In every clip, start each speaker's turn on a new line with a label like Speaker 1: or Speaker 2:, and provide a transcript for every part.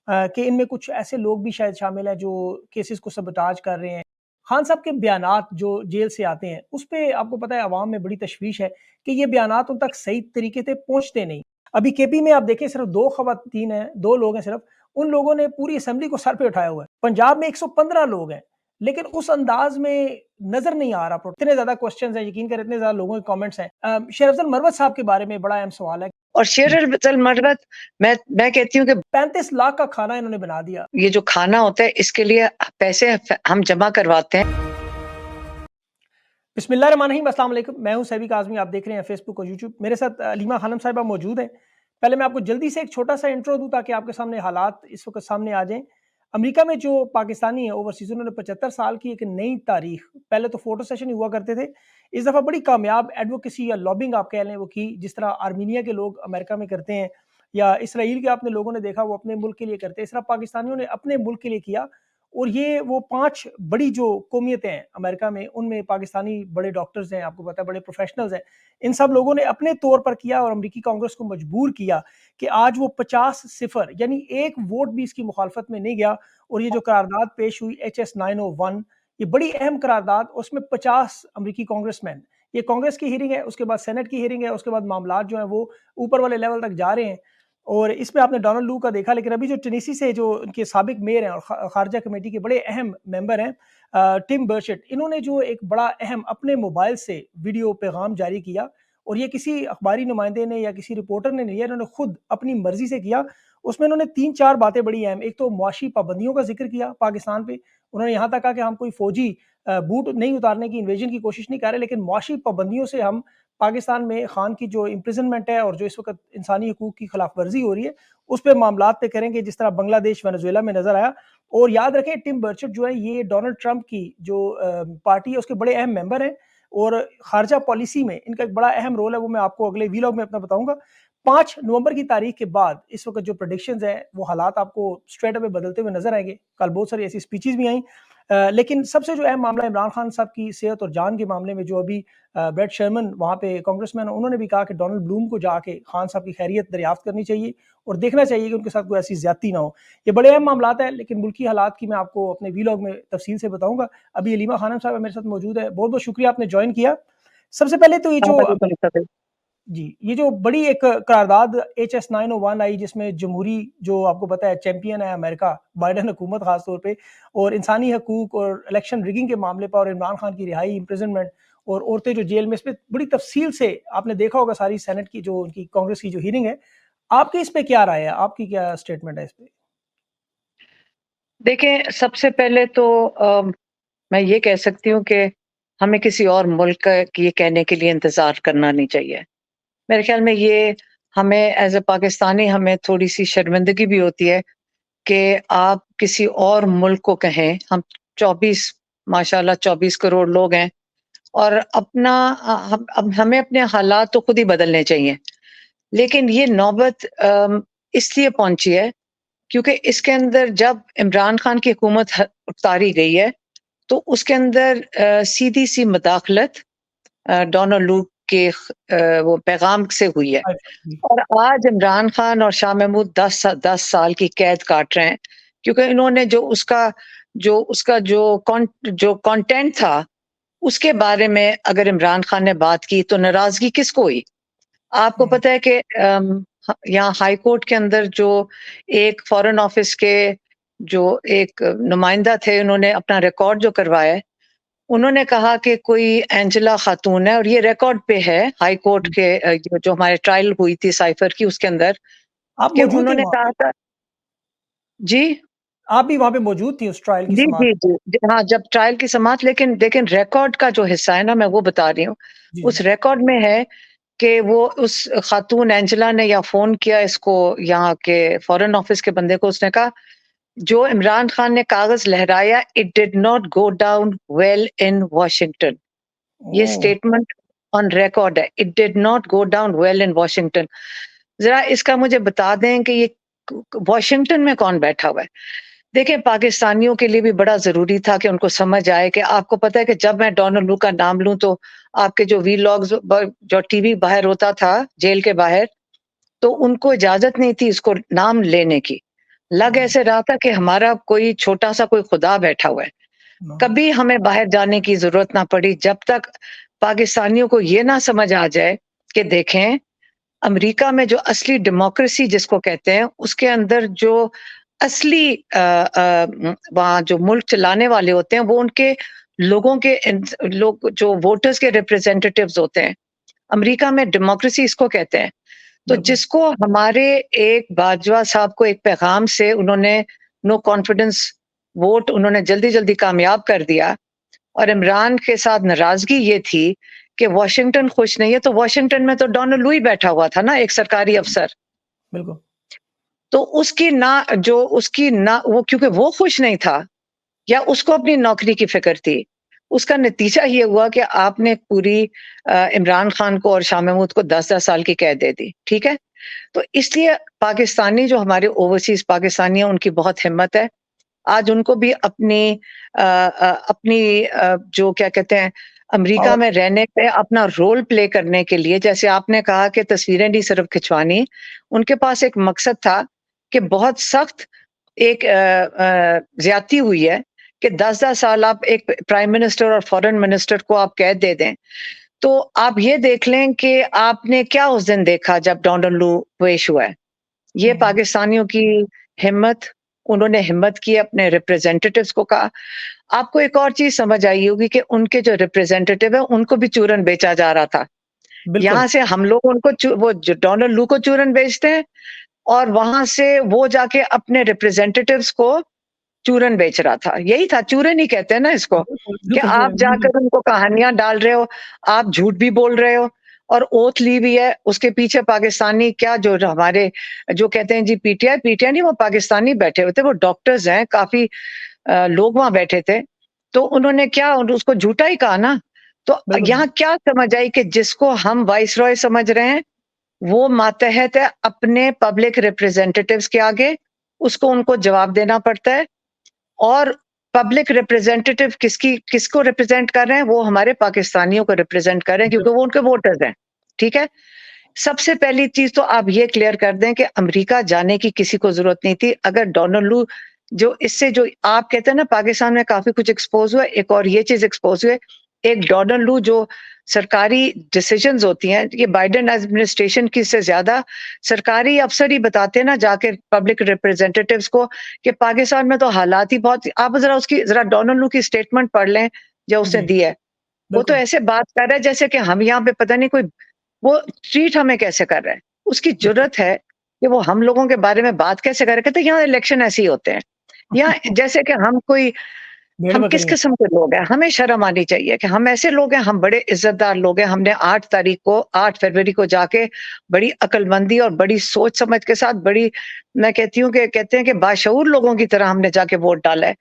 Speaker 1: कि इनमें कुछ ऐसे लोग भी शायद शामिल हैं जो केसेस को सबोटाज कर रहे हैं। खान साहब के बयानात जो जेल से आते हैं, उस पे आपको पता है अवाम में बड़ी तशवीश है कि ये बयानात उन तक सही तरीके से पहुँचते नहीं। अभी केपी में आप देखें सिर्फ 2 खवातीन हैं, 2 लोग हैं सिर्फ, उन लोगों ने पूरी असेंबली को सर पे उठाया हुआ है। पंजाब में 115 लोग हैं, लेकिन उस अंदाज में नज़र नहीं आ रहा। इतने ज़्यादा क्वेश्चंस हैं, यकीन करें इतने ज़्यादा लोगों के कमेंट्स हैं। शेर अफजल मरवत साहब के बारे में बड़ा अहम सवाल है।
Speaker 2: और शेर अफजल मरवत, मैं कहती हूँ कि
Speaker 1: 35 लाख का खाना इन्होंने बना दिया।
Speaker 2: ये जो खाना होता है इसके लिए पैसे हम जमा करवाते हैं।
Speaker 1: बिस्मिल्लाहिर्रहमानिर्रहीम, अस्सलाम वालेकुम। मैं हूं सैफी काज़मी, आप देख रहे हैं फेसबुक और यूट्यूब। मेरे साथ अलीमा खानम साहिबा मौजूद हैं। पहले मैं आपको जल्दी से एक छोटा सा इंट्रो दूं ताकि आपके सामने हालात इस वक्त सामने आ जाएं। अमेरिका में जो पाकिस्तानी है ओवरसीज, उन्होंने 75 साल की एक नई तारीख, पहले तो फोटो सेशन ही हुआ करते थे, इस दफ़ा बड़ी कामयाब एडवोकेसी या लॉबिंग आप कह लें वो की, जिस तरह आर्मीनिया के लोग अमेरिका में करते हैं या इसराइल के आपने लोगों ने देखा वो अपने मुल्क के लिए करते हैं, इस तरह पाकिस्तानियों ने अपने मुल्क के लिए किया। और ये वो 5 बड़ी जो कौमियतें हैं अमेरिका में, उनमें पाकिस्तानी बड़े डॉक्टर्स हैं, आपको पता है बड़े प्रोफेशनल्स हैं। इन सब लोगों ने अपने तौर पर किया और अमेरिकी कांग्रेस को मजबूर किया कि आज वो 50-0 यानी एक वोट भी इसकी मुखालफत में नहीं गया। और ये जो करारदाद पेश हुई HS 901, ये बड़ी अहम करारदाद, उसमें 50 अमेरिकी कांग्रेसमैन, ये कांग्रेस की हियरिंग है, उसके बाद सेनेट की हियरिंग है, उसके बाद मामलात जो हैं वो ऊपर वाले लेवल तक जा रहे हैं। और इसमें आपने डोनाल्ड लू का देखा, लेकिन अभी जो टेनेसी से जो उनके साबिक मेयर हैं और खारजा कमेटी के बड़े अहम मेंबर हैं, टिम बर्चेट, इन्होंने जो एक बड़ा अहम अपने मोबाइल से वीडियो पैगाम जारी किया, और ये किसी अखबारी नुमाइंदे ने या किसी रिपोर्टर ने नहीं, इन्होंने खुद अपनी मर्जी से किया। उसमें इन्होंने 3-4 बातें बड़ी अहम, एक तो मुआशी पाबंदियों का जिक्र किया पाकिस्तान पे। उन्होंने यहाँ तक कहा कि हम कोई फौजी बूट नहीं उतारने की, इन्वेजन की कोशिश नहीं कर रहे, लेकिन मुआशी पाबंदियों से हम पाकिस्तान में खान की जो इम्प्रिजनमेंट है और जो इस वक्त इंसानी हकूक की खिलाफ वर्जी हो रही है, उस पर मामलात पे करेंगे, जिस तरह बांग्लादेश वेनेजुएला में नजर आया। और याद रखें टिम बर्चेट जो है ये डोनाल्ड ट्रंप की जो पार्टी है उसके बड़े अहम मेंबर हैं, और खारजा पॉलिसी में इनका एक बड़ा अहम रोल है, वो मैं आपको अगले वीलॉग में अपना बताऊंगा। 5 नवंबर की तारीख के बाद इस वक्त जो प्रेडिक्शंस हैं वो हालात आपको स्ट्रेट अवे बदलते हुए नजर आएंगे। कल बहुत सारी ऐसी स्पीचेस भी आई, लेकिन सबसे जो अहम मामला इमरान खान साहब की सेहत और जान के मामले में, जो अभी ब्रेट शर्मन वहाँ पे कांग्रेसमैन, उन्होंने भी कहा कि डोनाल्ड ब्लूम को जाके खान साहब की खैरियत दरियाफ्त करनी चाहिए और देखना चाहिए कि उनके साथ कोई ऐसी ज्यादती ना हो। ये बड़े अहम मामलात हैं, लेकिन मुल्की हालात की मैं आपको अपने वीलॉग में तफसील से बताऊंगा। अभी अलीमा खानम साहब मेरे साथ मौजूद है, बहुत बहुत शुक्रिया आपने ज्वाइन किया। सबसे पहले तो ये जो बड़ी एक करारदाद HS 901 आई, जिसमें जमहूरी जो आपको पता है चैंपियन है अमेरिका, बाइडेन हुकूमत खास तौर पे, और इंसानी हकूक और इलेक्शन रिगिंग के मामले पर, और इमरान खान की रिहाई, इम्प्रिजनमेंट और औरतें जो जेल में, इस पर बड़ी तफसील से आपने देखा होगा सारी सेनेट की जो उनकी कांग्रेस की जो हियरिंग है। आपकी इस पे क्या राय है, आपकी क्या स्टेटमेंट है इस पे?
Speaker 2: देखिए, सबसे पहले तो मैं ये कह सकती हूँ कि हमें किसी और मुल्क का ये कहने के लिए इंतज़ार करना नहीं चाहिए। मेरे ख़्याल में ये हमें एज़ अ पाकिस्तानी हमें थोड़ी-सी शर्मिंदगी भी होती है कि आप किसी और मुल्क को कहें। हम 24 माशाअल्लाह 24 करोड़ लोग हैं और अपना हम अब हमें अपने हालात तो खुद ही बदलने चाहिए। लेकिन ये नौबत इसलिए पहुँची है क्योंकि इसके अंदर जब इमरान खान की हुकूमत उतारी गई है, तो उसके अंदर सीधी-सी मुदाखलत डोनाल्ड लू के वो पैगाम से हुई है। और आज इमरान खान और शाह महमूद 10 साल की कैद काट रहे हैं, क्योंकि इन्होंने जो कंटेंट था, उसके बारे में अगर इमरान खान ने बात की, तो नाराज़गी किसको हुई? आपको पता है कि यहाँ हाई कोर्ट के अंदर जो एक फॉरेन ऑफिस के जो एक नुमाइंदा थे, उन्होंने अपना रिकॉर्ड जो करवाया है, उन्होंने कहा कि कोई एंजेला खातून है, और ये रिकॉर्ड पे है हाई कोर्ट के जो हमारे ट्रायल हुई थी साइफर की, उसके अंदर
Speaker 1: आप
Speaker 2: कि
Speaker 1: मौजूद थे
Speaker 2: उन्होंने
Speaker 1: वहाँ
Speaker 2: कहा
Speaker 1: पे?
Speaker 2: था। जी।
Speaker 1: आप भी वहाँ पे मौजूद थी उस ट्रायल की
Speaker 2: जी,
Speaker 1: समात?
Speaker 2: जी, जी, जी, हाँ, जब ट्रायल की समाअत, लेकिन लेकिन रिकॉर्ड का जो हिस्सा है ना, मैं वो बता रही हूँ।
Speaker 1: जी
Speaker 2: उस रिकॉर्ड में है कि वो उस खातून एंजेला ने या फ़ोन किया इसको, यहाँ के फॉरेन ऑफिस के बंदे को, उसने कहा, जो इमरान खान ने कागज़ लहराया, it did not go down well in Washington. ये
Speaker 1: ओ,
Speaker 2: स्टेटमेंट ऑन रिकॉर्ड है, it did not go down well in Washington. ज़रा इसका मुझे बता दें कि ये वाशिंगटन में कौन बैठा हुआ है? देखिए, पाकिस्तानियों के लिए भी बड़ा ज़रूरी था कि उनको समझ आए कि आपको पता है कि जब मैं डोनाल्ड लू का नाम लूँ, तो आपके जो वीलॉग्स जो टीवी बाहर होता था, जेल के बाहर, तो उनको इजाज़त नहीं थी इसको नाम लेने की। लग ऐसे रहा था कि हमारा कोई छोटा-सा कोई खुदा बैठा हुआ है।
Speaker 1: नो,
Speaker 2: कभी हमें बाहर जाने की ज़रूरत ना पड़ी जब तक पाकिस्तानियों को ये ना समझ आ जाए कि देखें, अमेरिका में जो असली डेमोक्रेसी जिसको कहते हैं, उसके अंदर जो असली वहाँ जो मुल्क चलाने वाले होते हैं, वो उनके लोगों के लोग जो वोटर्स के रिप्रेजेंटेटिव्स होते हैं। अमेरिका में डेमोक्रेसी इसको कहते हैं। तो
Speaker 1: बिल्कुल,
Speaker 2: जिसको हमारे एक बाजवा साहब को एक पैगाम से उन्होंने नो कॉन्फिडेंस वोट उन्होंने जल्दी-जल्दी कामयाब कर दिया और इमरान के साथ नाराज़गी ये थी कि वाशिंगटन खुश नहीं है, तो वाशिंगटन में तो डोनाल्ड लुई बैठा हुआ था ना, एक सरकारी अफ़सर।
Speaker 1: बिल्कुल,
Speaker 2: तो उसकी ना वो क्योंकि वो खुश नहीं था या उसको अपनी नौकरी की फ़िक्र थी। उसका नतीजा ये हुआ कि आपने पूरी इमरान खान को और शाह महमूद को 10-10 साल की कैद दे दी, ठीक है? तो इसलिए पाकिस्तानी जो हमारे ओवरसीज़ पाकिस्तानी हैं, उनकी बहुत हिम्मत है। आज उनको भी जो क्या कहते हैं, अमेरिका
Speaker 1: पावर
Speaker 2: में रहने पे अपना रोल प्ले करने के लिए जैसे आपने कहा कि तस्वीरें नहीं सिर्फ़ खिंचवानी, उनके पास एक मकसद था कि बहुत सख्त एक ज़्यादती हुई है कि 10-10 साल आप एक प्राइम मिनिस्टर और फॉरेन मिनिस्टर को आप कैद दे दें। तो आप ये देख लें कि आपने क्या उस दिन देखा जब डोनाल्ड लू पेश हुआ है। ये
Speaker 1: हुँ,
Speaker 2: पाकिस्तानियों की हिम्मत उन्होंने हिम्मत की अपने रिप्रेजेंटेटिव्स को कहा। आपको एक और चीज़ समझ आई होगी कि उनके जो रिप्रेजेंटेटिव है उनको भी चूरन बेचा जा रहा था।
Speaker 1: बिल्कुल,
Speaker 2: यहाँ से हम लोग उनको वो जो डोनाल्ड लू को चूरन बेचते हैं और वहाँ से वो जाके अपने रिप्रेजेंटेटिव्स को चूरन बेच रहा था। यही था, चूरन ही कहते हैं ना इसको,
Speaker 1: बिल्कुल,
Speaker 2: कि
Speaker 1: बिल्कुल,
Speaker 2: आप
Speaker 1: बिल्कुल, बिल्कुल,
Speaker 2: जाकर उनको कहानियाँ डाल रहे हो, आप झूठ भी बोल रहे हो और ओथ ली भी है। उसके पीछे पाकिस्तानी क्या जो हमारे जो कहते हैं जी पीटीआई, पीटीआई नहीं वो पाकिस्तानी बैठे हुए थे, वो डॉक्टर्स हैं, काफ़ी लोग वहाँ बैठे थे। तो उन्होंने क्या उसको झूठा ही कहा ना। तो
Speaker 1: बिल्कुल,
Speaker 2: यहाँ क्या समझ आई कि जिसको हम वाइसरॉय समझ रहे हैं, वो मातहत है अपने पब्लिक रिप्रेजेंटेटिव्स के आगे, उसको उनको जवाब देना पड़ता है। और पब्लिक रिप्रेजेंटेटिव किसको रिप्रेजेंट कर रहे हैं? वो हमारे पाकिस्तानियों को रिप्रेजेंट कर रहे हैं क्योंकि
Speaker 1: बिल्कुल,
Speaker 2: वो उनके वोटर्स हैं, ठीक है? सबसे पहली चीज़ तो आप ये क्लियर कर दें कि अमेरिका जाने की किसी को ज़रूरत नहीं थी। अगर डोनाल्ड लू जो आप कहते हैं ना पाकिस्तान में काफ़ी कुछ एक्सपोज़ हुआ है, एक और ये चीज़ एक्सपोज़ हुई है। एक डोनाल्ड लू जो सरकारी डिसीज़न्स होती हैं, ये बाइडेन एडमिनिस्ट्रेशन की से ज़्यादा सरकारी अफ़सर ही बताते हैं ना जाके पब्लिक रिप्रेजेंटेटिव्स को कि पाकिस्तान में तो हालात ही बहुत आप ज़रा डोनाल्ड लू की स्टेटमेंट पढ़ लें, जो उसने
Speaker 1: जी,
Speaker 2: दी है। वो तो
Speaker 1: बिल्कुल,
Speaker 2: ऐसे बात कर रहा है जैसे कि हम यहाँ पे पता नहीं कोई वो ट्रीट हमें कैसे कर रहा है। उसकी
Speaker 1: बिल्कुल,
Speaker 2: ज़रूरत है कि वो हम लोगों के बारे में बात कैसे कर रहा है, कहते हैं यहाँ इलेक्शन ऐसे ही होते हैं। यहाँ जैसे कि
Speaker 1: भेड़
Speaker 2: हम किस
Speaker 1: बकरियाँ,
Speaker 2: किस्म के लोग हैं, हमें शर्म आनी चाहिए कि हम ऐसे लोग हैं, हम बड़े इज़्ज़तदार लोग हैं। हमने 8 फरवरी को जाके बड़ी अक्लमंदी और बड़ी सोच समझ के साथ बड़ी मैं कहती हूँ कि कहते हैं कि बाशऊर लोगों की तरह हमने जाके वोट डाला है।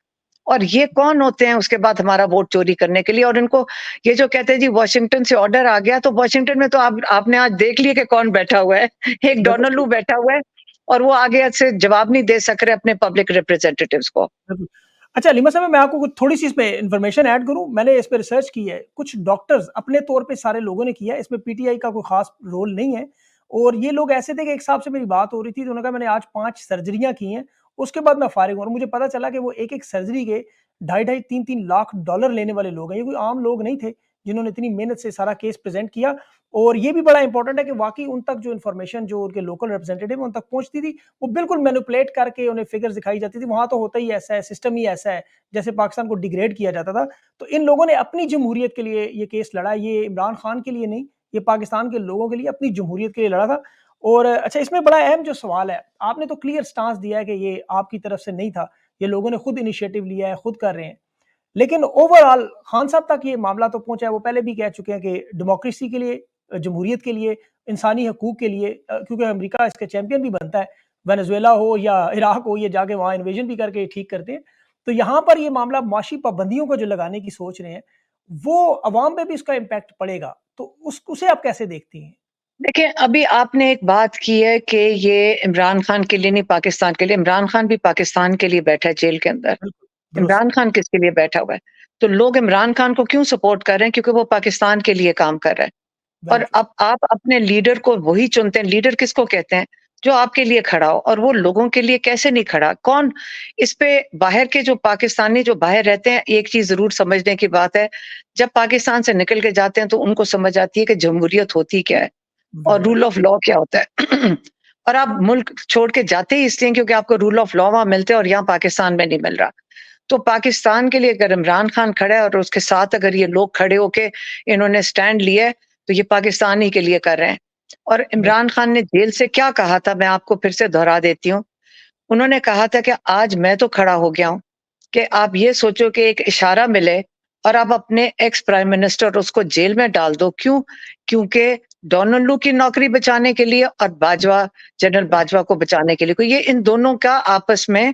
Speaker 2: और ये कौन होते हैं उसके बाद हमारा वोट चोरी करने के लिए और इनको ये जो कहते हैं जी वाशिंगटन से ऑर्डर आ गया, तो वाशिंगटन में तो आपने आज देख लिया कि कौन बैठा हुआ है। एक
Speaker 1: बिल्कुल
Speaker 2: डोनाल्ड
Speaker 1: सही,
Speaker 2: लू बैठा हुआ है और वो आगे से जवाब नहीं दे सक रहे अपने पब्लिक रिप्रेजेंटेटिव्स को।
Speaker 1: बिल्कुल। अच्छा लिमा साहब मैं आपको कुछ थोड़ी-सी इसमें इन्फॉर्मेशन ऐड करूँ, मैंने इस पे रिसर्च की है। कुछ डॉक्टर्स अपने तौर पे सारे लोगों ने किया है, इसमें पीटीआई का कोई ख़ास रोल नहीं है और ये लोग ऐसे थे कि एक साहब से मेरी बात हो रही थी, तो उन्होंने कहा मैंने आज 5 सर्जरियाँ की हैं, उसके बाद मैं फ़ारिग हूँ और मुझे पता चला कि वो एक-एक सर्जरी के ढाई ढाई 3-3 लाख डॉलर लेने वाले लोग हैं। ये कोई आम लोग नहीं थे, जिन्होंने इतनी मेहनत से सारा केस प्रेज़ेंट किया और ये भी बड़ा इम्पोर्टेंट है कि वाक़ई उन तक जो इन्फॉर्मेशन जो उनके लोकल रिप्रेजेंटेटिव है, उन तक पहुँचती थी, वो बिल्कुल मैनिपुलेट करके उन्हें फिगर्स दिखाई जाती थी। वहाँ तो होता ही ऐसा है, सिस्टम ही ऐसा है, जैसे पाकिस्तान को डिग्रेड किया जाता था। तो इन लोगों ने अपनी जमहूरियत के लिए ये केस लड़ा, ये इमरान खान के लिए नहीं, ये पाकिस्तान के लोगों के लिए, अपनी जमहूरियत के लिए लड़ा था। और अच्छा इसमें बड़ा अहम जो सवाल है, आपने तो क्लियर स्टांस दिया है कि ये आपकी तरफ से नहीं था, ये लोगों ने खुद इनिशिएटिव लिया है, खुद कर रहे हैं। लेकिन ओवरऑल खान साहब तक ये मामला तो पहुँचा है, वो पहले भी कह चुके हैं कि डेमोक्रेसी के लिए जमहूरियत के लिए, इंसानी हकूक के लिए क्योंकि अमेरिका इसका चैंपियन भी बनता है, वेनेज़ुएला हो या इराक हो, ये जाके वहाँ इन्वेजन भी करके ठीक करते हैं। तो यहाँ पर ये मामला मुआशी पाबंदियों को जो लगाने की सोच रहे हैं, वो अवाम पे भी इसका इम्पैक्ट पड़ेगा। तो उसे आप कैसे देखती हैं?
Speaker 2: देखिए, अभी आपने एक बात की है कि ये इमरान खान के लिए नहीं पाकिस्तान के लिए, इमरान खान भी पाकिस्तान के लिए बैठा है जेल के अंदर।
Speaker 1: बिल्कुल, दुरुस्त,
Speaker 2: इमरान खान किसके लिए बैठा हुआ है? तो लोग इमरान खान को क्यों सपोर्ट कर रहे हैं? क्योंकि वो पाकिस्तान के लिए काम कर रहा है।
Speaker 1: वेरी
Speaker 2: और
Speaker 1: ट्रू,
Speaker 2: अब आप अपने लीडर को वही चुनते हैं, लीडर किसको कहते हैं? जो आपके लिए खड़ा हो, और वो लोगों के लिए कैसे नहीं खड़ा? कौन इस पे बाहर के जो पाकिस्तानी जो बाहर रहते हैं, एक चीज़ ज़रूर समझने की बात है, जब पाकिस्तान से निकल के जाते हैं तो उनको समझ आती है कि जमहूरियत होती क्या है और
Speaker 1: very right.
Speaker 2: Rule of law क्या होता है। और आप मुल्क छोड़ के जाते ही इसलिए क्योंकि आपको रूल ऑफ लॉ वहाँ मिलते हैं और यहाँ पाकिस्तान में नहीं मिल रहा। तो पाकिस्तान के लिए अगर इमरान खान खड़ा है और उसके साथ अगर ये लोग खड़े होके इन्होंने स्टैंड लिया है, तो ये पाकिस्तान ही के लिए कर रहे हैं। और
Speaker 1: बिल्कुल।
Speaker 2: इमरान खान ने जेल से क्या कहा था, मैं आपको फिर से दोहरा देती हूँ। उन्होंने कहा था कि आज मैं तो खड़ा हो गया हूँ कि आप ये सोचो कि एक इशारा मिले और आप अपने एक्स प्राइम मिनिस्टर उसको जेल में डाल दो। क्यों? क्योंकि डोनाल्ड लू की नौकरी बचाने के लिए और बाजवा, जनरल बाजवा को बचाने के लिए। ये इन दोनों का आपस में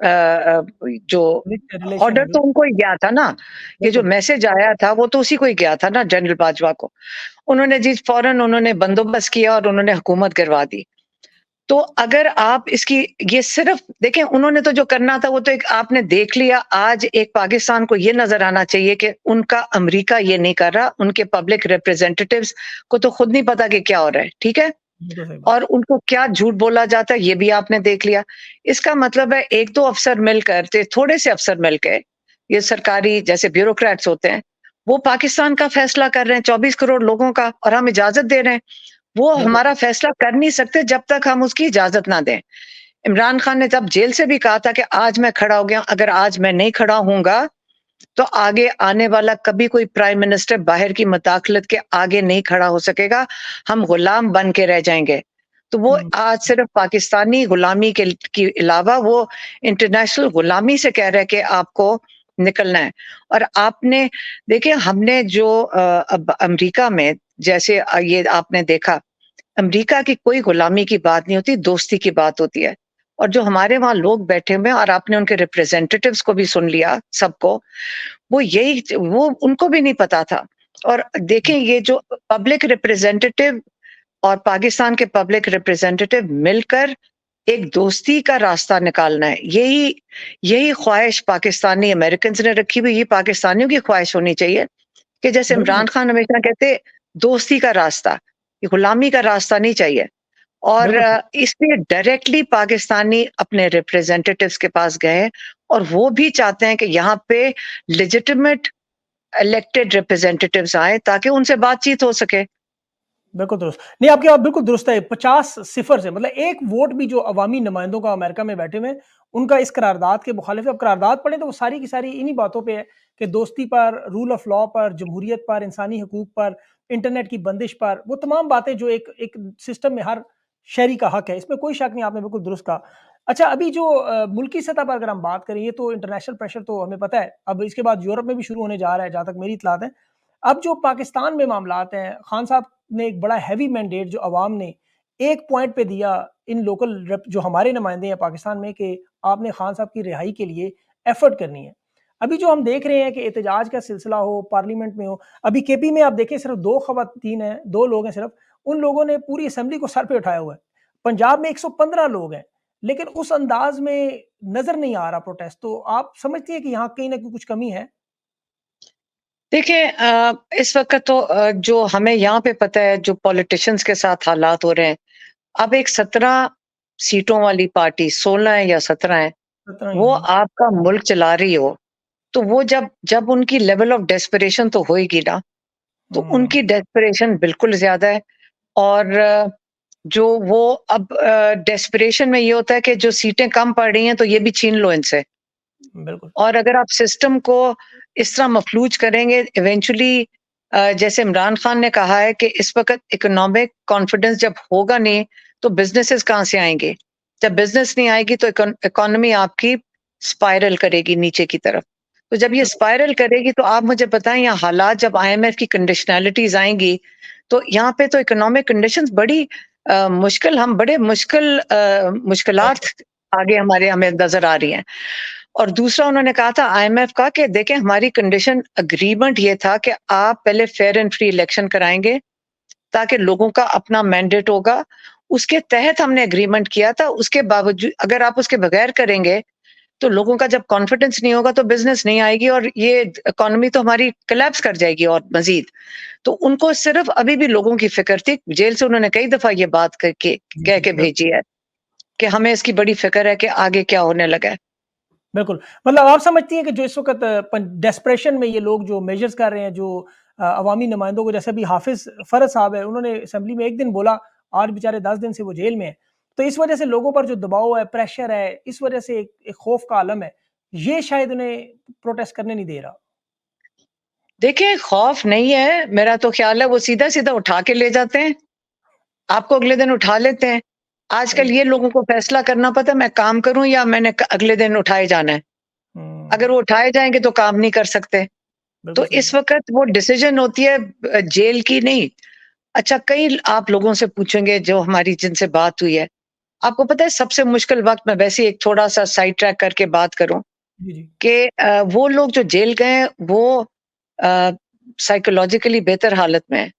Speaker 2: जो
Speaker 1: रिलेशन
Speaker 2: ऑर्डर
Speaker 1: है।
Speaker 2: तो उनको ही गया था ना, ये जो
Speaker 1: बिल्कुल।
Speaker 2: मैसेज आया था वो तो उसी को ही गया था ना, जनरल बाजवा को। उन्होंने जी फौरन उन्होंने बंदोबस्त किया और उन्होंने हुकूमत गिरवा दी। तो अगर आप इसकी ये सिर्फ देखें, उन्होंने तो जो करना था वो तो एक आपने देख लिया। आज एक पाकिस्तान को ये नजर आना चाहिए कि उनका अमेरिका ये नहीं कर रहा, उनके पब्लिक रिप्रेजेंटेटिव्स को तो खुद नहीं पता कि क्या हो रहा है, ठीक है?
Speaker 1: बिल्कुल सही बात।
Speaker 2: और उनको क्या झूठ बोला जाता है ये भी आपने देख लिया। इसका मतलब है एक दो अफसर मिलकर, थोड़े से अफसर मिलके, ये सरकारी जैसे ब्यूरोक्रेट्स होते हैं, वो पाकिस्तान का फैसला कर रहे हैं 24 करोड़ लोगों का, और हम इजाजत दे रहे हैं। वो
Speaker 1: बिल्कुल।
Speaker 2: हमारा फैसला कर नहीं सकते जब तक हम उसकी इजाजत ना दें। इमरान खान ने जब जेल से भी कहा था कि आज मैं खड़ा हो गया, अगर आज मैं नहीं खड़ा होऊंगा तो आगे आने वाला कभी कोई प्राइम मिनिस्टर बाहर की मदाखलत के आगे नहीं खड़ा हो सकेगा, हम गुलाम बन के रह जाएंगे। तो वो
Speaker 1: हुँ,
Speaker 2: आज सिर्फ पाकिस्तानी गुलामी के अलावा वो इंटरनेशनल गुलामी से कह रहे हैं कि आपको निकलना है। और आपने देखिए, हमने जो अब अमेरिका में जैसे ये आपने देखा, अमेरिका की कोई गुलामी की बात नहीं होती, दोस्ती की बात होती है। और जो हमारे वहां लोग बैठे हुए हैं और आपने उनके रिप्रेजेंटेटिव्स को भी सुन लिया सबको, वो उनको भी नहीं पता था। और देखें, ये जो पब्लिक रिप्रेजेंटेटिव और पाकिस्तान के पब्लिक रिप्रेजेंटेटिव मिलकर एक दोस्ती का रास्ता निकालना है, यही यही ख्वाहिश पाकिस्तानी अमेरिकन ने रखी हुई, ये पाकिस्तानियों की ख्वाहिश होनी चाहिए कि जैसे
Speaker 1: बिल्कुल।
Speaker 2: इमरान खान हमेशा कहते, दोस्ती का रास्ता, ये गुलामी का रास्ता नहीं चाहिए। और
Speaker 1: बिल्कुल सही।
Speaker 2: इसलिए डायरेक्टली पाकिस्तानी अपने रिप्रेजेंटेटिव्स के पास गए और वो भी चाहते हैं कि यहाँ पे लेजिटिमेट इलेक्टेड रिप्रेजेंटेटिव्स आए ताकि उनसे बातचीत हो सके।
Speaker 1: बिल्कुल दुरुस्त। नहीं, आपकी बात बिल्कुल दुरुस्त है। 50-0 से मतलब 1 वोट भी जो अवामी नुमाइंदों का अमेरिका में बैठे हुए हैं, उनका इस करारदाद के मुखालिफ है। अब करारदाद पढ़ें तो वो सारी की सारी इन्हीं बातों पे है कि दोस्ती पर, रूल ऑफ लॉ पर, जमहूरियत पर, इंसानी हकूक पर, इंटरनेट की बंदिश पर, वो तमाम बातें जो एक एक सिस्टम में हर शहरी का हक है, इसमें कोई शक नहीं, आपने बिल्कुल दुरुस्त कहा। अच्छा, अभी जो मुल्की सतह पर अगर हम बात करें, ये तो इंटरनेशनल प्रेशर तो हमें पता है, अब इसके बाद यूरोप में भी शुरू होने जा रहा है, जहाँ तक मेरी इत्तलात है। अब जो पाकिस्तान में मामलात हैं, खान साहब ने एक बड़ा हैवी मैंडेट जो अवाम ने एक पॉइंट पे दिया इन लोकल रेप जो हमारे नुमाइंदे हैं पाकिस्तान में कि आपने खान साहब की रिहाई के लिए एफर्ट करनी है। अभी जो हम देख रहे हैं कि एहतजाज का सिलसिला हो, पार्लियामेंट में हो, अभी केपी में आप देखें सिर्फ 2 खवातीन हैं, 2 लोग हैं सिर्फ, उन लोगों ने पूरी असेंबली को सर पे उठाया हुआ है। पंजाब में 115 लोग हैं, लेकिन उस अंदाज में नज़र नहीं आ रहा प्रोटेस्ट, तो आप समझती हैं कि यहाँ कहीं न कहीं कुछ कमी है?
Speaker 2: देखिए, इस वक्त तो जो हमें यहाँ पे पता है जो पॉलिटिशियंस के साथ हालात हो रहे हैं, अब एक 17 सीटों वाली पार्टी, 16 है या 17 है,
Speaker 1: इतना ही
Speaker 2: वो
Speaker 1: है।
Speaker 2: आपका मुल्क चला रही हो, तो वो जब जब उनकी लेवल ऑफ डेस्परेशन तो होएगी ना, तो
Speaker 1: हुँ,
Speaker 2: उनकी डेस्परेशन बिल्कुल ज्यादा है। और जो वो अब डेस्परेशन में ये होता है कि जो सीटें कम पड़ रही हैं तो ये भी छीन लो इनसे।
Speaker 1: बिल्कुल।
Speaker 2: और अगर आप सिस्टम को इस तरह मफलूज करेंगे, इवेंचुअली जैसे इमरान खान ने कहा है कि इस वक्त इकोनॉमिक कॉन्फिडेंस जब होगा नहीं, तो बिजनेसेस कहाँ से आएंगे? जब बिजनेस नहीं आएगी तो इकोनॉमी आपकी स्पाइरल करेगी नीचे की तरफ। तो जब ये स्पाइरल करेगी तो आप मुझे बताएं, यहाँ हालात जब आईएमएफ की कंडीशनैलिटीज आएंगी, तो यहाँ पे तो इकोनॉमिक कंडीशंस बड़ी मुश्किल, हम बड़े मुश्किल मुश्किलात आगे हमारे हमें नजर आ रही हैं। और दूसरा उन्होंने कहा था आईएमएफ का कि देखें, हमारी कंडीशन अग्रीमेंट ये था कि आप पहले फेयर एंड फ्री इलेक्शन कराएंगे ताकि लोगों का अपना मैंडेट होगा, उसके तहत हमने एग्रीमेंट किया था। उसके बावजूद अगर आप उसके बगैर करेंगे तो लोगों का जब कॉन्फिडेंस नहीं होगा तो बिज़नेस नहीं आएगी और ये इकोनॉमी तो हमारी कोलैप्स कर जाएगी और मज़ीद। तो उनको सिर्फ़ अभी भी लोगों की फ़िक्र थी। जेल से उन्होंने कई दफ़ा ये बात करके
Speaker 1: जी,
Speaker 2: कह
Speaker 1: जी,
Speaker 2: के भेजी है कि हमें इसकी बड़ी फ़िक्र है कि आगे क्या होने लगा है।
Speaker 1: बिल्कुल। मतलब आप समझती हैं कि जो इस वक़्त डेस्परेशन में ये लोग जो मेजर्स कर रहे हैं, जो अवामी नुमाइंदों को, जैसे अभी हाफ़िज़ फ़रज़ साहब है, उन्होंने असेंबली में एक दिन बोला, आज बेचारे 10 दिन से वो जेल में हैं। तो इस वजह से लोगों पर जो दबाव है, प्रेशर है, इस वजह से एक एक खौफ का आलम है, ये शायद उन्हें प्रोटेस्ट करने नहीं दे रहा।
Speaker 2: देखिए, खौफ नहीं है, मेरा तो ख़्याल है वो सीधा-सीधा उठा के ले जाते हैं, आपको अगले दिन उठा लेते हैं। आजकल
Speaker 1: सही।
Speaker 2: ये लोगों को फ़ैसला करना पता है मैं काम करूँ या मैंने अगले दिन उठाए जाना है।
Speaker 1: हुँ,
Speaker 2: अगर वो उठाए जाएँगे तो काम नहीं कर सकते। तो
Speaker 1: बिल्कुल सही
Speaker 2: इस
Speaker 1: है।
Speaker 2: वक़्त वो डिसीज़न होती है जेल की नहीं। अच्छा कई आप लोगों से पूछेंगे जो हमारी जिनसे बात हुई है, आपको पता है सबसे मुश्किल वक़्त मैं वैसे ही एक थोड़ा-सा साइड ट्रैक करके बात करूँ
Speaker 1: जी, जी।
Speaker 2: कि वो लोग जो जेल गए हैं वो अ, साइकोलॉजिकली बेहतर हालत में हैं।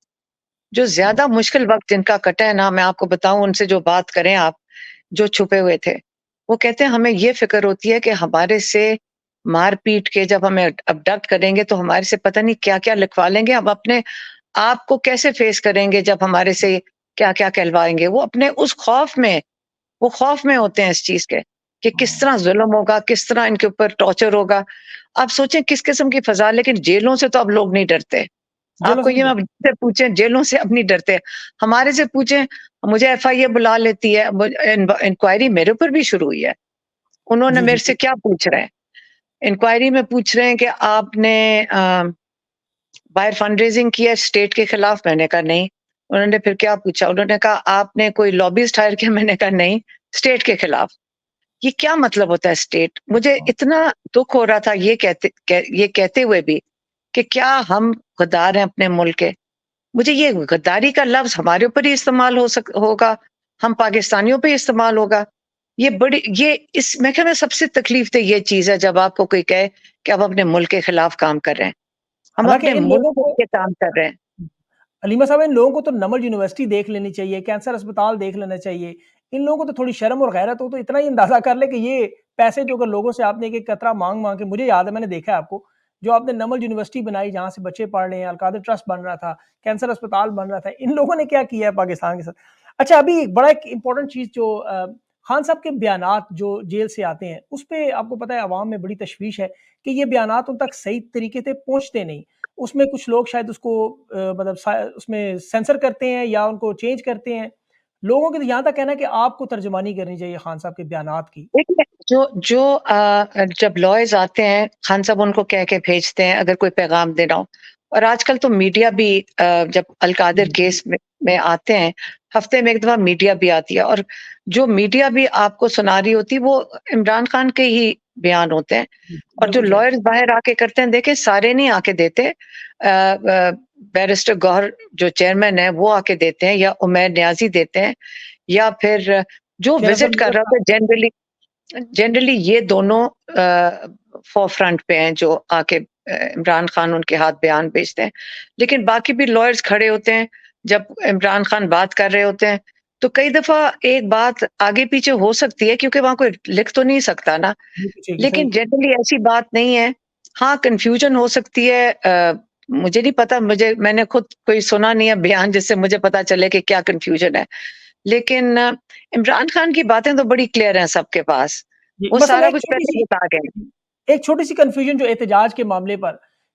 Speaker 2: जो
Speaker 1: हुँ,
Speaker 2: ज़्यादा मुश्किल वक़्त जिनका कटा है ना, मैं आपको बताऊँ उनसे जो बात करें आप, जो छुपे हुए थे, वो कहते हैं हमें ये फ़िक्र होती है कि हमारे से मार-पीट के जब हमें अबडक्ट करेंगे तो हमारे से पता नहीं क्या-क्या लिखवा लेंगे, हम अपने आप को कैसे फ़ेस करेंगे जब हमारे से क्या-क्या कहलवाएँगे। वो अपने उस खौफ़ में वो खौफ में होते हैं इस चीज़ के, कि किस
Speaker 1: हुँ।
Speaker 2: तरह ज़ुल्म होगा, किस तरह इनके ऊपर टॉर्चर होगा। आप सोचें किस किस्म की फ़ज़ा लेकिन जेलों से तो अब लोग नहीं डरते।
Speaker 1: जेलों
Speaker 2: आपको
Speaker 1: से नहीं
Speaker 2: ये
Speaker 1: डर।
Speaker 2: अब से पूछें जेलों से अब नहीं डरते। हमारे से पूछें, मुझे एफआईए बुला लेती है, इंक्वायरी मेरे ऊपर भी शुरू हुई है। उन्होंने
Speaker 1: जी,
Speaker 2: मेरे
Speaker 1: जी।
Speaker 2: से क्या पूछ रहे हैं? इंक्वायरी में पूछ रहे हैं कि आपने बाहर फंड रेज़िंग की है स्टेट के खिलाफ? मैंने कहा नहीं। उन्होंने फिर क्या पूछा? उन्होंने कहा आपने कोई लॉबिस्ट हायर किया? मैंने कहा नहीं, स्टेट के खिलाफ। ये क्या मतलब होता है स्टेट? मुझे
Speaker 1: हाँ,
Speaker 2: इतना दुःख हो रहा था ये कहते हुए भी कि क्या हम गद्दार हैं अपने मुल्क के। मुझे ये गद्दारी का लफ्ज़ हमारे ऊपर ही इस्तेमाल होगा, हम पाकिस्तानियों पे इस्तेमाल होगा। ये इस मेरे ख्याल में सबसे तकलीफ़ दह ये चीज़ है जब आपको कोई कहे कि आप अपने मुल्क के खिलाफ काम कर रहे हैं। हम
Speaker 1: हालाँकि
Speaker 2: अपने
Speaker 1: इन
Speaker 2: मुल्क
Speaker 1: लोगों
Speaker 2: के
Speaker 1: को,
Speaker 2: लिए काम कर रहे हैं।
Speaker 1: अलीमा साहब, इन लोगों को तो नमल यूनिवर्सिटी देख लेनी चाहिए, कैंसर अस्पताल देख लेना चाहिए। इन लोगों को तो थोड़ी शर्म और गैरत हो तो इतना ही अंदाज़ा कर ले कि ये पैसे जो अगर लोगों से आपने एक-एक कतरा माँग-माँग के, मुझे याद है मैंने देखा है आपको, जो आपने नमल यूनिवर्सिटी बनाई जहाँ से बच्चे पढ़ रहे हैं, अल-कादिर ट्रस्ट बन रहा था, कैंसर अस्पताल बन रहा था, इन लोगों ने क्या किया है पाकिस्तान के साथ? अच्छा, अभी एक बड़ा एक इम्पोर्टेंट चीज़ जो खान साहब के बयानात जो जेल से आते हैं, उसपे आपको पता है अवाम में बड़ी तशवीश है कि ये बयानात उन तक सही तरीके से पहुँचते नहीं। उसमें कुछ लोग शायद उसको मतलब उसमें सेंसर करते हैं या उनको चेंज करते हैं। लोगों का तो यहाँ तक कहना है कि आपको तर्जुमानी करनी चाहिए खान साहब के बयानात की।
Speaker 2: देखिए, जब लॉयर्स आते हैं, खान साहब उनको कह के भेजते हैं अगर कोई पैगाम देना हो और आजकल तो मीडिया भी जब अल-कादिर
Speaker 1: जी,
Speaker 2: केस में आते हैं, हफ्ते में 1 दफ़ा मीडिया भी आती है और जो मीडिया भी आपको सुना रही होती है, वो इमरान खान के ही बयान होते हैं
Speaker 1: जी,
Speaker 2: और जो
Speaker 1: बिल्कुल सही।
Speaker 2: लॉयर्स बाहर आके करते हैं, देखिए सारे नहीं आके देते। बैरिस्टर गौहर जो चेयरमैन है, वो आके देते हैं या उमैर नियाज़ी देते हैं या फिर जो
Speaker 1: शेर अफजल
Speaker 2: विज़िट कर
Speaker 1: मिर्ज़ा
Speaker 2: रहा
Speaker 1: साहब।
Speaker 2: होता है जनरली ये दोनों फ़ोरफ्रंट पे हैं जो आके इमरान खान उनके हाथ बयान भेजते हैं। लेकिन बाकी भी लॉयर्स खड़े होते हैं, जब इमरान खान बात कर रहे होते हैं, तो कई दफ़ा एक बात आगे-पीछे हो सकती है क्योंकि वहाँ कोई लिख तो नहीं सकता ना,
Speaker 1: बिल्कुल सही,
Speaker 2: लेकिन
Speaker 1: सही।
Speaker 2: जनरली ऐसी बात नहीं है। हाँ, कन्फ्यूज़न हो सकती है मुझे नहीं पता मैंने खुद कोई सुना नहीं है बयान जिससे मुझे पता चले कि क्या कन्फ्यूज़न है। लेकिन इमरान खान की बातें तो बड़ी क्लियर हैं सबके पास।
Speaker 1: जी,
Speaker 2: वो
Speaker 1: मसलन
Speaker 2: सारा कुछ पहले ही बता गए हैं।
Speaker 1: एक छोटी-सी कन्फ्यूज़न जो एहतजाज के मामले पर,